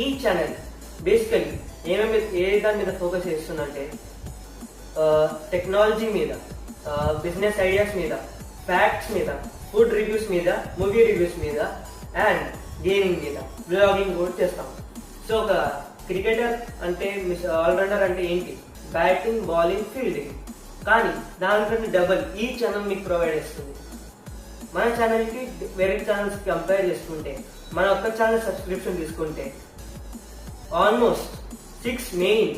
ఈ channel basically ఏ దాని మీద ఫోకస్ చేస్తుందంటే టెక్నాలజీ మీద, బిజినెస్ ఐడియాస్ మీద, ఫ్యాక్ట్స్ మీద, ఫుడ్ రివ్యూస్ మీద, మూవీ రివ్యూస్ మీద అండ్ గేమింగ్ మీద బ్లాగింగ్ కూడా చేస్తాం. సో ఒక క్రికెటర్ అంటే ఆల్రౌండర్ అంటే ఏంటి? Batting, bowling, fielding. కానీ దానికంటే డబల్ ఈ ఛానల్ మీకు ప్రొవైడ్ చేస్తుంది. మన ఛానల్కి వేరే ఛానల్స్ కంపేర్ చేసుకుంటే, మన ఒక్క ఛానల్ సబ్స్క్రిప్షన్ తీసుకుంటే ఆల్మోస్ట్ 6 మెయిన్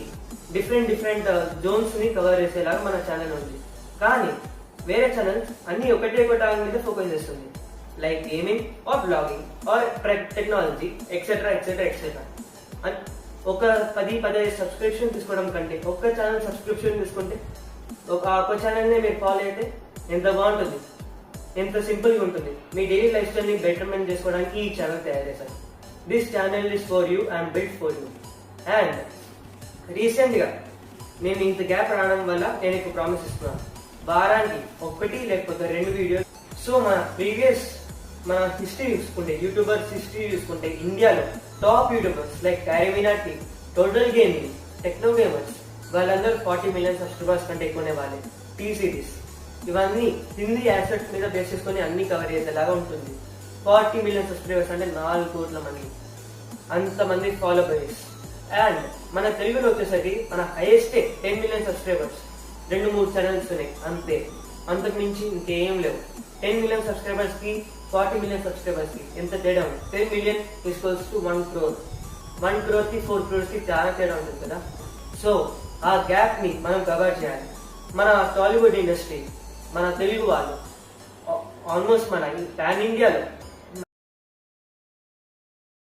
డిఫరెంట్ జోన్స్ ని కవర్ చేసేలాగా మన ఛానల్ ఉంది. కానీ వేరే ఛానల్స్ అన్ని ఒకటే మీద ఫోకస్ చేస్తుంది, like gaming or blogging or technology etcetera etcetera etcetera. ఒక 10-15 సబ్స్క్రిప్షన్ తీసుకోవడం కంటే ఒక్క ఛానల్ సబ్స్క్రిప్షన్ తీసుకుంటే ఒక ఛానల్ని మీరు ఫాలో అయితే ఎంత బాగుంటుంది, ఎంత సింపుల్గా ఉంటుంది. మీ డైలీ లైఫ్ స్టైల్ని బెటర్మెంట్ చేసుకోవడానికి ఈ ఛానల్ తయారు చేశాను. This channel is for you and built for you. And రీసెంట్గా నేను ఇంత గ్యాప్ రావడం వల్ల నేను ఇప్పుడు ప్రామిస్ ఇస్తున్నాను, వారానికి 1 లేకపోతే 2 వీడియోస్. సో మన హిస్టరీ చూసుకుంటే, యూట్యూబర్స్ హిస్టరీ చూసుకుంటే ఇండియాలో top YouTubers like CarryMinati, Total Gaming, Techno Gamers వాళ్ళందరూ 40 మిలియన్ సబ్స్క్రైబర్స్ కంటే ఎక్కువనే వాళ్ళే. టీ సిరీస్ ఇవన్నీ హిందీ యాసెట్స్ మీద బేస్ చేసుకొని అన్ని కవర్ చేసేలాగా ఉంటుంది. 40 మిలియన్ సబ్స్క్రైబర్స్ అంటే 4 కోట్ల మంది, అంతమంది ఫాలోవర్స్. అండ్ మన తెలుగులో వచ్చేసరికి మన హైయెస్టే 10 మిలియన్ సబ్స్క్రైబర్స్, 2-3 ఛానల్స్ ఉన్నాయి అంతే, అంతకు మించి ఇంకేం లేవు. 10 మిలియన్ సబ్స్క్రైబర్స్ కి 40 మిలియన్ సబ్స్క్రైబర్స్ కి ఎంత తేడా ఉంది? 10 million equals to 1 crore. 1 crore కి 4 crores కి చాలా తేడా ఉంటుంది కదా. సో ఆ గ్యాప్ ని మనం కవర్ చేయాలి. మన టాలీవుడ్ ఇండస్ట్రీ, మన తెలుగు వాళ్ళు ఆల్మోస్ట్ మన పాన్ ఇండియాలో